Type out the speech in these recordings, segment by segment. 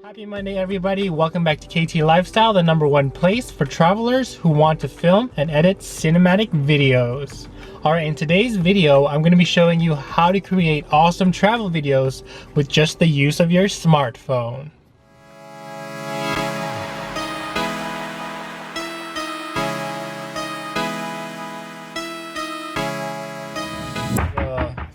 Happy Monday, everybody. Welcome back to KT Lifestyle, the #1 place for travelers who want to film and edit cinematic videos. Alright, in today's video, I'm going to be showing you how to create awesome travel videos with just the use of your smartphone.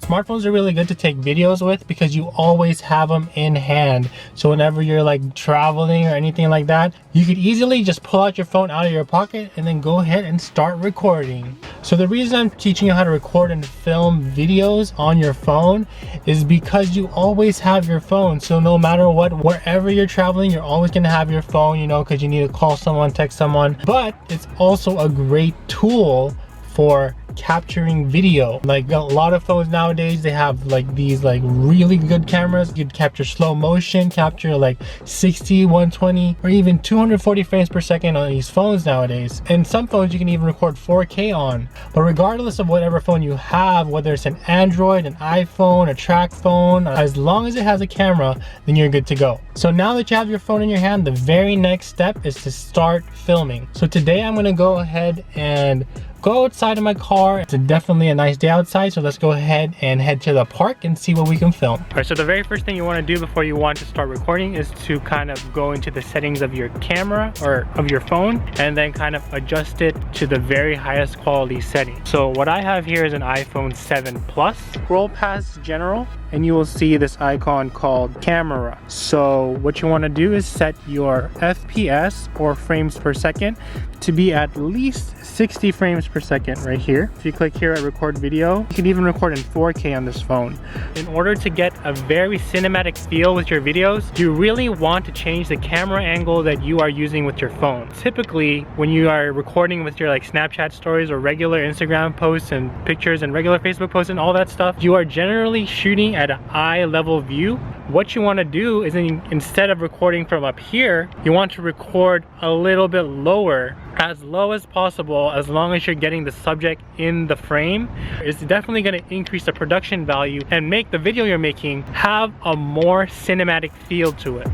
Smartphones are really good to take videos with because you always have them in hand. So whenever you're like traveling or anything like that, you could easily just pull out your phone out of your pocket and then go ahead and start recording. So the reason I'm teaching you how to record and film videos on your phone is because you always have your phone. So no matter what, wherever you're traveling, you're always gonna have your phone, you know, because you need to call someone, text someone. But it's also a great tool for capturing video. Like a lot of phones nowadays, they have like these like really good cameras. You could capture slow motion, capture like 60, 120, or even 240 frames per second on these phones nowadays. And some phones you can even record 4K on. But regardless of whatever phone you have, whether it's an Android, an iPhone, a track phone, as long as it has a camera, then you're good to go. So now that you have your phone in your hand, the very next step is to start filming. So today I'm gonna go ahead and go outside in my car. It's definitely a nice day outside, so let's go ahead and head to the park and see what we can film. All right, so the very first thing you want to do before you want to start recording is to kind of go into the settings of your camera or of your phone and then kind of adjust it to the very highest quality setting. So what I have here is an iPhone 7 Plus. Scroll past general and you will see this icon called camera. So what you want to do is set your FPS or frames per second to be at least 60 frames per second right here. If you click here at record video, you can even record in 4K on this phone. In order to get a very cinematic feel with your videos, you really want to change the camera angle that you are using with your phone. Typically, when you are recording with your like Snapchat stories or regular Instagram posts and pictures and regular Facebook posts and all that stuff, you are generally shooting at an eye level view. What you want to do is instead of recording from up here, you want to record a little bit lower, as low as possible, as long as you're getting the subject in the frame. It's definitely going to increase the production value and make the video you're making have a more cinematic feel to it.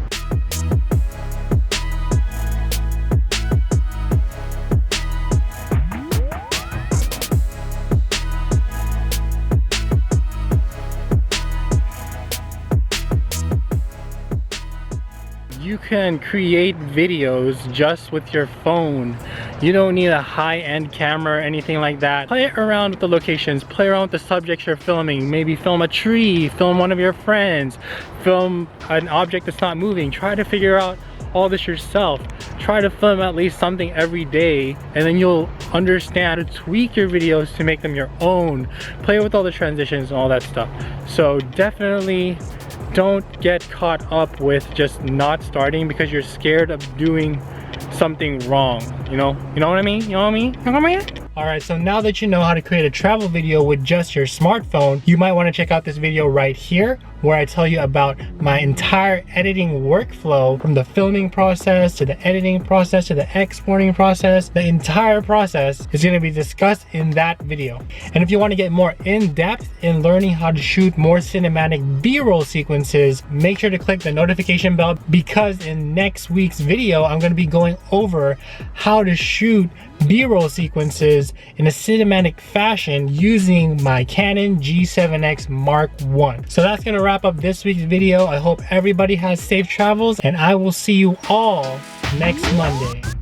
You can create videos just with your phone. You don't need a high-end camera or anything like that. Play around with the locations, play around with the subjects you're filming. Maybe film a tree, film one of your friends, film an object that's not moving. Try to figure out all this yourself. Try to film at least something every day, and then you'll understand how to tweak your videos to make them your own. Play with all the transitions and all that stuff. So definitely don't get caught up with just not starting because you're scared of doing something wrong. You know what I mean? You know what I mean? You know what I mean? Alright, so now that you know how to create a travel video with just your smartphone, you might want to check out this video right here where I tell you about my entire editing workflow, from the filming process to the editing process to the exporting process. The entire process is going to be discussed in that video. And if you want to get more in-depth in learning how to shoot more cinematic B-roll sequences, make sure to click the notification bell, because in next week's video I'm going to be going over how to shoot B-roll sequences in a cinematic fashion using my Canon G7X Mark I. So that's going to wrap up this week's video. I hope everybody has safe travels, and I will see you all next Monday.